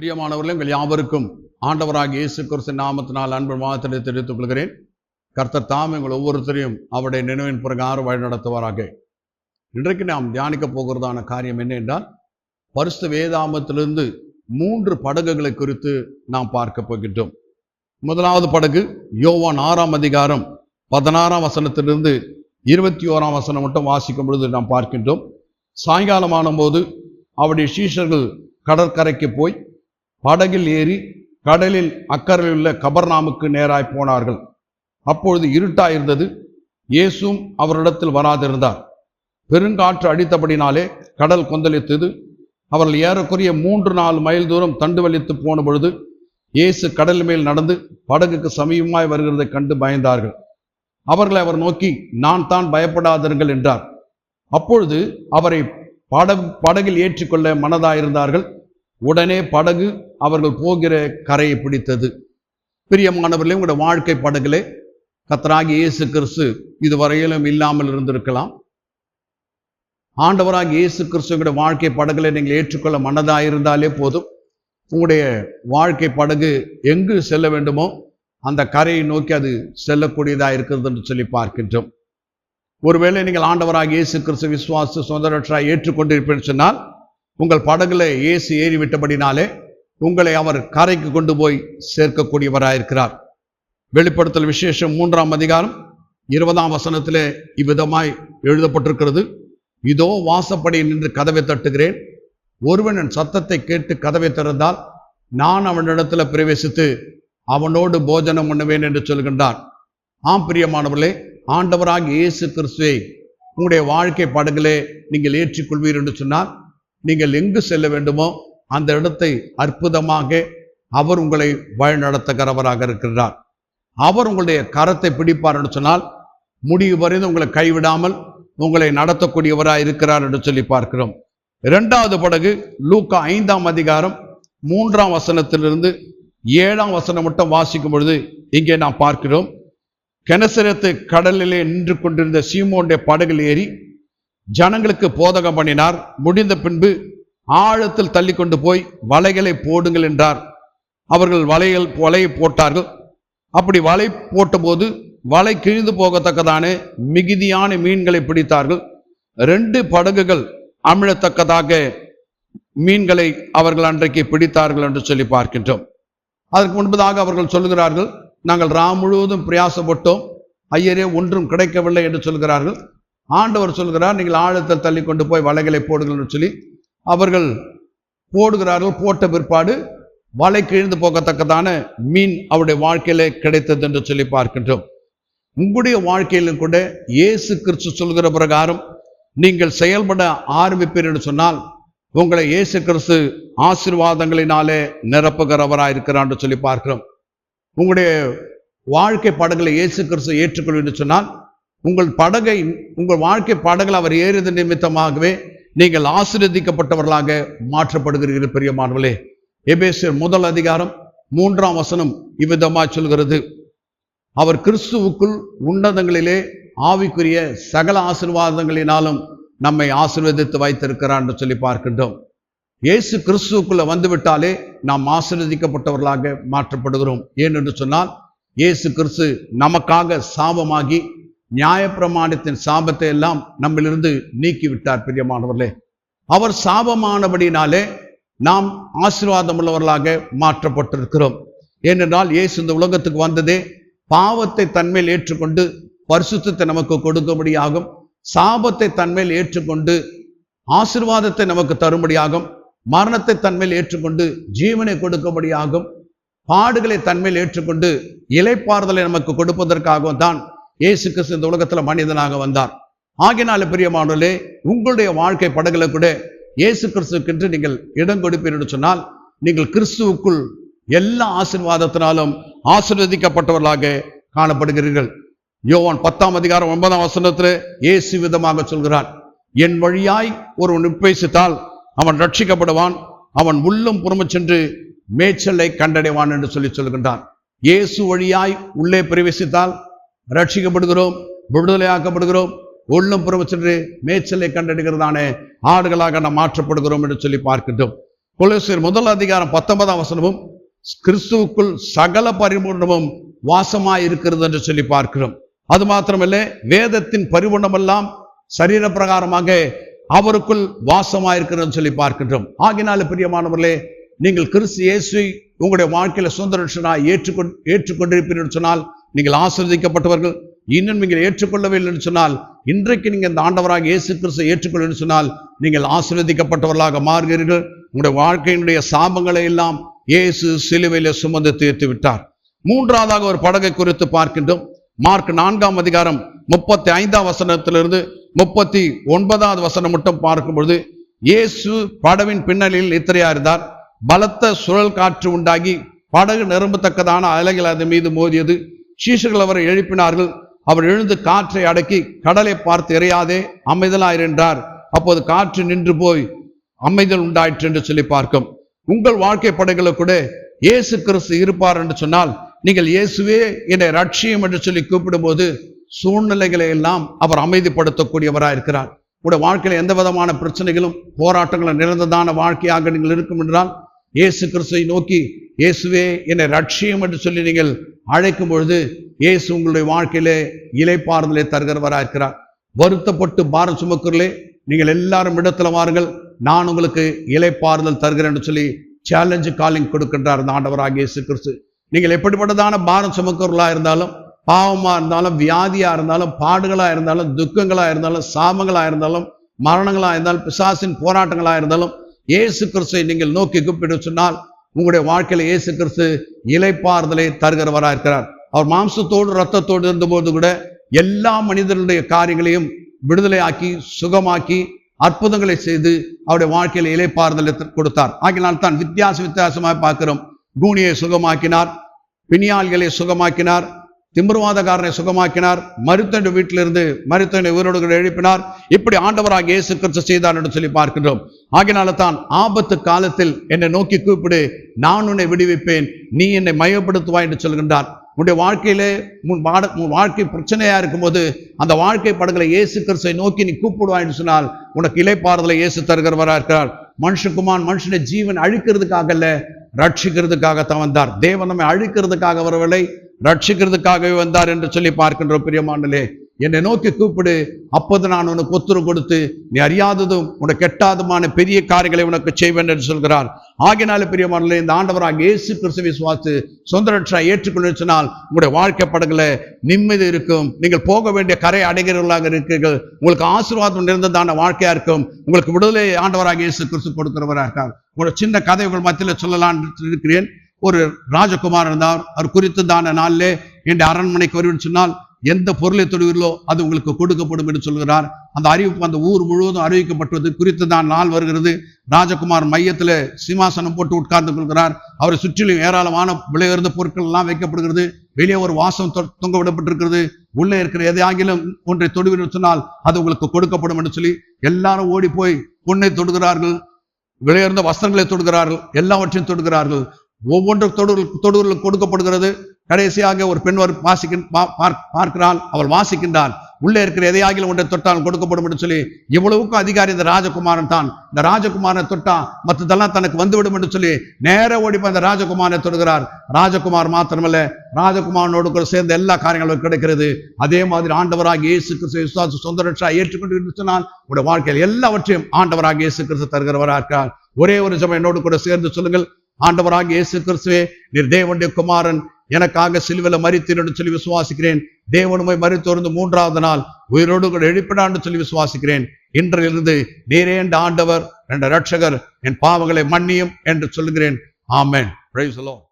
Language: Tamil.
பிரியமானவர்களே, உங்கள் யாவருக்கும் ஆண்டவராகிய இயேசு கிறிஸ்துவின் நாமத்தினால் அன்பு வாழ்த்துக்களை தெரிவித்துக் கொள்கிறேன். கர்த்தர் தாம் எங்கள் ஒவ்வொருத்தரையும் அவருடைய நினைவின் பிரகாரம் வழிநடத்துவாராக. இன்றைக்கு நாம் தியானிக்க போகிறதான காரியம் என்ன என்றால், பரிசுத்த வேதாகமத்திலிருந்து 3 படகுகளை குறித்து நாம் பார்க்க போகின்றோம். முதலாவது படகு யோவான் 6ஆம் அதிகாரம் 16ஆம் வசனத்திலிருந்து 21ஆம் வசனம் மட்டும் வாசிக்கும் பொழுது நாம் பார்க்கின்றோம். சாயங்காலமான போது அவருடைய சீஷர்கள் கடற்கரைக்கு போய் படகில் ஏறி கடலில் அக்கறையில் உள்ள கபர்நாமுக்கு நேராய் போனார்கள். அப்பொழுது இருட்டாயிருந்தது. இயேசுவும் அவரிடத்தில் வராதிருந்தார். பெருங்காற்று அடித்தபடினாலே கடல் கொந்தளித்தது. அவர்கள் ஏறக்குறைய 3-4 மைல் தூரம் தண்டு வலித்து போன பொழுது இயேசு கடல் மேல் நடந்து படகுக்கு சமீபமாய் வருகிறதை கண்டு பயந்தார்கள். அவர்களை அவர் நோக்கி, நான் தான், பயப்படாதீர்கள் என்றார். அப்பொழுது அவரை படகில் ஏற்றிக்கொள்ள மனதாயிருந்தார்கள். உடனே படகு அவர்கள் போகிற கரையை பிடித்தது. பிரியமானவர்களே, உங்களுடைய வாழ்க்கை படகுலே கர்த்தராகிய இயேசு கிறிஸ்து இதுவரையிலும் இல்லாமல் இருந்திருக்கலாம். ஆண்டவராகிய இயேசு கிறிஸ்துவோட வாழ்க்கை படகுல நீங்கள் ஏற்றுக்கொள்ள மனதாயிருந்தாலே போதும். உங்களுடைய வாழ்க்கை படகு எங்கு செல்ல வேண்டுமோ அந்த கரையை நோக்கி அது செல்லக்கூடியதாக இருக்கிறது என்று சொல்லி பார்க்கின்றோம். ஒருவேளை நீங்கள் ஆண்டவராகிய இயேசு கிறிஸ்து விசுவாச சொந்த ரட்சகராய் ஏற்றுக்கொண்டிருப்பேன்னு சொன்னால், உங்கள் படகுல இயேசு ஏறிவிட்டபடினாலே உங்களை அவர் கரைக்கு கொண்டு போய் சேர்க்கக்கூடியவராயிருக்கிறார். வெளிப்படுத்தல் விசேஷம் 3ஆம் அதிகாரம் 20ஆம் வசனத்திலே இவ்விதமாய் எழுதப்பட்டிருக்கிறது. இதோ வாசப்படி நின்று கதவை தட்டுகிறேன். ஒருவன் என் சத்தத்தை கேட்டு கதவை திறந்தால் நான் அவனிடத்தில் பிரவேசித்து அவனோடு போஜனம் பண்ணுவேன் என்று சொல்கின்றார். ஆம் பிரியமானவர்களே, ஆண்டவராகிய இயேசு கிறிஸ்துவை உங்களுடைய வாழ்க்கை படகுலே நீங்கள் ஏற்றிக்கொள்வீர் என்று சொன்னால், நீங்கள் எங்கு செல்ல வேண்டுமோ அந்த இடத்தை அற்புதமாக அவர் உங்களை வழிநடத்துகிறவராக இருக்கிறார். அவர் உங்களுடைய கரத்தை பிடிப்பார் என்று சொன்னால் முடிவு வரைந்து உங்களை கைவிடாமல் உங்களை நடத்தக்கூடியவராக இருக்கிறார் என்று சொல்லி பார்க்கிறோம். 2வது படகு லூக்கா 5ஆம் அதிகாரம் 3ஆம் வசனத்திலிருந்து 7ஆம் வசனம் மட்டும் வாசிக்கும் பொழுது இங்கே நாம் பார்க்கிறோம். கெனசரேத்து கடலிலே நின்று கொண்டிருந்த சீமோனுடைய படகில் ஏறி ஜனங்களுக்கு போதகம் பண்ணினார். முடிந்த பின்பு ஆழத்தில் தள்ளி கொண்டு போய் வலைகளை போடுங்கள் என்றார். அவர்கள் வலையை போட்டார்கள். அப்படி வலை போட்டபோது வலை கிழிந்து போகத்தக்கதான மிகுதியான மீன்களை பிடித்தார்கள். 2 படகுகள் அமிழத்தக்கதாக மீன்களை அவர்கள் அன்றைக்கு பிடித்தார்கள் என்று சொல்லி பார்க்கின்றோம். அதற்கு முன்பதாக அவர்கள் சொல்கிறார்கள், நாங்கள் ராம் முழுவதும் பிரயாசப்பட்டோம், ஐயரே ஒன்றும் கிடைக்கவில்லை என்று சொல்கிறார்கள். ஆண்டவர் சொல்கிறார், நீங்கள் ஆழத்தில் தள்ளி கொண்டு போய் வலைகளை போடுங்கள் என்று சொல்லி அவர்கள் போடுகிறார்கள். போட்ட பிற்பாடு வலை கிழிந்து போகத்தக்கதான மீன் அவருடைய வாழ்க்கையிலே கிடைத்தது என்று சொல்லி பார்க்கின்றோம். உங்களுடைய வாழ்க்கையிலும் கூட இயேசு கிறிஸ்து சொல்கிற பிரகாரம் நீங்கள் செயல்பட ஆரம்பிப்பீர் என்று சொன்னால் உங்களை இயேசு கிறிஸ்து ஆசீர்வாதங்களினாலே நிரப்புகிறவராக இருக்கிறார் என்று சொல்லி பார்க்கிறோம். உங்களுடைய வாழ்க்கை படகுகளை இயேசு கிறிஸ்து ஏற்றுக்கொள்வது என்று சொன்னால் உங்கள் வாழ்க்கை படகுல அவர் ஏறியது நிமித்தமாகவே நீங்கள் ஆசீர்வதிக்கப்பட்டவர்களாக மாற்றப்படுகிறீர்கள். பிரியமானவர்களே, எபேசியர் 1 அதிகாரம் 3ஆம் வசனம் இவ்விதமாய் சொல்கிறது, அவர் கிறிஸ்துவுக்குள் உன்னதங்களிலே ஆவிக்குரிய சகல ஆசீர்வாதங்களினாலும் நம்மை ஆசீர்வதித்து வைத்திருக்கிறார் என்று சொல்லி பார்க்கின்றோம். இயேசு கிறிஸ்துவுக்குள்ள வந்துவிட்டாலே நாம் ஆசீர்வதிக்கப்பட்டவர்களாக மாற்றப்படுகிறோம். ஏனென்று சொன்னால், இயேசு கிறிஸ்து நமக்காக சாபமாகி நியாயப்பிரமாணத்தின் சாபத்தை எல்லாம் நம்மிலிருந்து நீக்கிவிட்டார். பிரியமானவர்களே, அவர் சாபமானபடினாலே நாம் ஆசீர்வாதம் உள்ளவர்களாக மாற்றப்பட்டிருக்கிறோம். ஏனென்றால் இயேசு இந்த உலகத்துக்கு வந்ததே பாவத்தை தன்மேல் ஏற்றுக்கொண்டு பரிசுத்தத்தை நமக்கு கொடுக்கும்படியாகும், சாபத்தை தன்மேல் ஏற்றுக்கொண்டு ஆசீர்வாதத்தை நமக்கு தரும்படியாகும், மரணத்தை தன்மேல் ஏற்றுக்கொண்டு ஜீவனை கொடுக்கும்படியாகும், பாடுகளை தன்மேல் ஏற்றுக்கொண்டு இளைப்பாறுதலை நமக்கு கொடுப்பதற்காகவும் தான் இயேசு கிறிஸ்து இந்த உலகத்தில் மனிதனாக வந்தார். ஆகினால பிரியமானவர்களே, உங்களுடைய வாழ்க்கை படகுல கூட இயேசு கிறிஸ்துக்கென்று நீங்கள் இடம் கொடுப்பீர் என்று சொன்னால் நீங்கள் கிறிஸ்துவுக்குள் எல்லா ஆசீர்வாதத்தினாலும் ஆசீர்வதிக்கப்பட்டவர்களாக காணப்படுகிறீர்கள். யோவான் 10ஆம் அதிகாரம் 9ஆம் வசனத்தில் இயேசு விதமாக சொல்கிறார், என் வழியாய் ஒருவன் உபேசித்தால் அவன் ரட்சிக்கப்படுவான், அவன் உள்ளும் புறமும் சென்று மேய்ச்சலை கண்டடைவான் என்று சொல்லி சொல்கின்றான். இயேசு வழியாய் உள்ளே பிரவேசித்தால் ரட்சிக்கப்படுகிறோம், விடுதலையாக்கப்படுகிறோம், உள்ளும் புறமும் சென்று மேய்ச்சலை கண்டடைகிறதான ஆடுகளாக நாம் மாற்றப்படுகிறோம் என்று சொல்லி பார்க்கின்றோம். கொலோசியர் 1:19 கிறிஸ்துவுக்குள் சகல பரிபூர்ணமும் வாசமாய் இருக்கிறது என்று சொல்லி பார்க்கிறோம். அது மாத்திரமல்ல, வேதத்தின் பரிபூர்ணமெல்லாம் சரீர பிரகாரமாக அவருக்குள் வாசமாயிருக்கிறதுன்னு சொல்லி பார்க்கின்றோம். ஆகினால பிரியமானவர்களே, நீங்கள் கிறிஸ்து இயேசுவை உங்களுடைய வாழ்க்கையில சொந்த ரட்சகராய் ஏற்றுக்கொண்டிருப்பீர்கள் என்று சொன்னால் நீங்கள் ஆசீர்வதிக்கப்பட்டவர்கள். இன்னும் நீங்கள் ஏற்றுக்கொள்ளவில்லை என்று சொன்னால், இன்றைக்கு நீங்கள் இந்த ஆண்டவராக இயேசு கிறிஸ்துவை ஏற்றுக்கொள்ள என்று சொன்னால் நீங்கள் ஆசீர்வதிக்கப்பட்டவர்களாக மாறுகிறீர்கள். உங்களுடைய வாழ்க்கையினுடைய சாபங்களை எல்லாம் இயேசு சிலுவையிலே சுமந்து தீர்த்து விட்டார். மூன்றாவதாக ஒரு படகை குறித்து பார்க்கின்றோம். மார்க் 4:35 39 மட்டும் பார்க்கும்பொழுது, இயேசு படவின் பின்னணியில் நித்திரையா இருந்தார். பலத்த சுழல் காற்று உண்டாகி படகு நிரம்பத்தக்கதான அலைகள் அதன் மீது மோதியது. சீஷர்கள் அவரை எழுப்பினார்கள். அவர் எழுந்து காற்றை அடக்கி, கடலை பார்த்து எறையாதே, அமைதலாயிரு என்றார். அப்போது காற்று நின்று போய் அமைதல் உண்டாயிற்று என்று சொல்லி பார்க்கும். உங்கள் வாழ்க்கை படகுல கூட இயேசு கிறிஸ்து இருப்பார் என்று சொன்னால், நீங்கள் இயேசுவே என்னை ரட்சியும் என்று சொல்லி கூப்பிடும் போது சூழ்நிலைகளை எல்லாம் அவர் அமைதிப்படுத்தக்கூடியவராக இருக்கிறார். உங்களுடைய வாழ்க்கையில எந்த விதமான பிரச்சனைகளும் போராட்டங்களும் நிறைந்ததான வாழ்க்கையாக நீங்கள் இருக்கும் என்றால், இயேசு கிறிஸ்துவை நோக்கி இயேசுவே என்னை ரட்சியும் என்று சொல்லி நீங்கள் அழைக்கும் பொழுது இயேசு உங்களுடைய வாழ்க்கையிலே இளைப்பாறுதலை தருகிறவராக இருக்கிறார். வருத்தப்பட்டு பாரம் சுமக்கிறீர்களே, நீங்கள் எல்லாரும் இடத்துல வாருங்கள், நான் உங்களுக்கு இளைப்பாறுதல் தருகிறேன் என்று சொல்லி சேலஞ்சு காலிங் கொடுக்கின்றார் இந்த ஆண்டவராகிய இயேசு கிறிஸ்து. நீங்கள் எப்படிப்பட்டதான பாரம் சுமக்கிறவர்களா இருந்தாலும், பாவமா இருந்தாலும், வியாதியா இருந்தாலும், பாடுகளா இருந்தாலும், துக்கங்களா இருந்தாலும், சாபங்களா இருந்தாலும், மரணங்களா இருந்தாலும், பிசாசின் போராட்டங்களா இருந்தாலும், இயேசு கிறிஸ்துவை நீங்கள் நோக்கி கூப்பிட்டு சொன்னால் உங்களுடைய வாழ்க்கையில இயேசு கிறிஸ்து இளைப்பாறுதலை தருகிறவராக இருக்கிறார். அவர் மாம்சத்தோடு இரத்தத்தோடு இருந்தபோது கூட எல்லா மனிதர்களுடைய காரியங்களையும் விடுதலை ஆக்கி சுகமாக்கி அற்புதங்களை செய்து அவருடைய வாழ்க்கையில இளைப்பாறுதலை கொடுத்தார். ஆகினால் தான் வித்தியாசமாக பார்க்கிறோம். கூனியை சுகமாக்கினார், பிணியாள்களை சுகமாக்கினார், திமிர்வாதக்காரனை சுகமாக்கினார், மருத்துவ வீட்டிலிருந்து மருத்துவனை உயிரோடு எழுப்பினார். இப்படி ஆண்டவராக இயேசு கிறிஸ்து செய்தார் என்று சொல்லி பார்க்கின்றோம். ஆகினால தான் ஆபத்து காலத்தில் என்னை நோக்கி கூப்பிடு, நான் உன்னை விடுவிப்பேன், நீ என்னை மையப்படுத்துவாய் என்று சொல்கின்றார். உன்னுடைய வாழ்க்கையிலே உன் வாழ்க்கை பிரச்சனையா இருக்கும்போது அந்த வாழ்க்கை படங்களை இயேசு கிறிஸ்துவை நோக்கி நீ கூப்பிடுவாய் என்று சொன்னால் உனக்கு இளைப்பாறுதலை இயேசு தருகிறவராக இருக்கிறார். மனுஷகுமாரன் மனுஷனை ஜீவன் அழிக்கிறதுக்காக அல்ல, ரட்சிக்கிறதுக்காகத்தான் வந்தார். தேவன் நம்மை அழிக்கிறதுக்காக வரவில்லை, ரட்சிக்கிறதுக்காகவே வந்தார் என்று சொல்லி பார்க்கின்றோம். பிரியமானவர்களே, என்னை நோக்கி கூப்பிடு, அப்போது நான் உனக்கு உத்தரவு கொடுத்து நீ அறியாததும் உனக்கு கெட்டாதுமான பெரிய காரியங்களை உனக்கு செய்வேன் என்று சொல்கிறார். ஆகினால பிரியமானவர்களே, இந்த ஆண்டவராக இயேசு கிறிஸ்துவை விசுவாசித்து சொந்த ரட்சகராய் ஏற்றுக்கொள்ள சொன்னால் உங்களுடைய வாழ்க்கை படகுல நிம்மதி இருக்கும். நீங்கள் போக வேண்டிய கரை அடைகிறவர்களாக இருக்கிறீர்கள். உங்களுக்கு ஆசீர்வாதம் நிறைந்ததான வாழ்க்கையா இருக்கும். உங்களுக்கு விடுதலை ஆண்டவராக இயேசு கிறிஸ்து கொடுக்கிறவராக இருக்கார். ஒரு சின்ன கதை உங்கள் மத்தியில் சொல்லலாம் இருக்கிறேன். ஒரு ராஜகுமார் இருந்தார். அவர் குறித்ததான நாளிலே என் அரண்மனைக்கு வருவேன் சொன்னால் எந்த பொருளை தொடுவீர்களோ அது உங்களுக்கு கொடுக்கப்படும் என்று சொல்கிறார். அந்த அறிவிப்பு அந்த ஊர் முழுவதும் அறிவிக்கப்பட்டது. குறித்ததான் நாள் வருகிறது. ராஜகுமார் மையத்தில் சிம்மாசனம் போட்டு உட்கார்ந்து கொள்கிறார். அவரை சுற்றிலும் ஏராளமான விலை உயர்ந்த பொருட்கள் எல்லாம் வைக்கப்படுகிறது. வெளியே ஒரு வாசம் தொங்க விடப்பட்டிருக்கிறது. உள்ளே இருக்கிற எதையாகிலும் ஒன்றை தொடுவீர்கள் சொன்னால் அது உங்களுக்கு கொடுக்கப்படும் என்று சொல்லி எல்லாரும் ஓடி போய் பொண்ணை தொடுகிறார்கள், விலையுயர்ந்த வஸ்திரங்களை தொடுகிறார்கள், எல்லாவற்றையும் தொடுகிறார்கள். ஒவ்வொன்றும் தொடுகளுக்கு கொடுக்கப்படுகிறது. கடைசியாக ஒரு பெண் பார்க்கிறாள், அவள் வாசிக்கின்றாள். உள்ளே இருக்கிற எதையாகிலும் ஒன்றை தொட்டால் கொடுக்கப்படும் என்று சொல்லி இவ்வளவுக்கும் அதிகாரி இந்த ராஜகுமாரன் தான். இந்த ராஜகுமாரனை தொட்டா மற்றதெல்லாம் தனக்கு வந்துவிடும் என்று சொல்லி நேர ஓடி போய் அந்த ராஜகுமாரனை தொடுகிறார். ராஜகுமார் மாத்திரமல்ல, ராஜகுமாரனோடு கூட சேர்ந்த எல்லா காரியங்களும் கிடைக்கிறது. அதே மாதிரி ஆண்டவராக இயேசு கிறிஸ்து விசுவாச சொந்த ரட்சகராய் ஏற்றுக்கொண்டு சொன்னால் உடைய வாழ்க்கையில் எல்லாவற்றையும் ஆண்டவராக இயேசு கிறிஸ்து தருகிறவராக இருக்கிறார். ஒரே ஒரு ஜெபம் என்னோடு கூட சேர்ந்து சொல்லுங்கள். ஆண்டவராக இயேசு கிறிஸ்துவே, நீர் தேவனுடைய குமாரன், எனக்காக சிலுவையில் மரித்தீர் என்று சொல்லி விசுவாசிக்கிறேன். தேவனுமை மரித்தோர்ந்து 3வது நாள் உயிரோடு கூட எழுப்பினார் என்று சொல்லி விசுவாசிக்கிறேன். இன்றிலிருந்து நீரே என்ற ஆண்டவர், என்ற ரட்சகர், என் பாவங்களை மன்னியும் என்று சொல்லுகிறேன். ஆமென். Praise the Lord.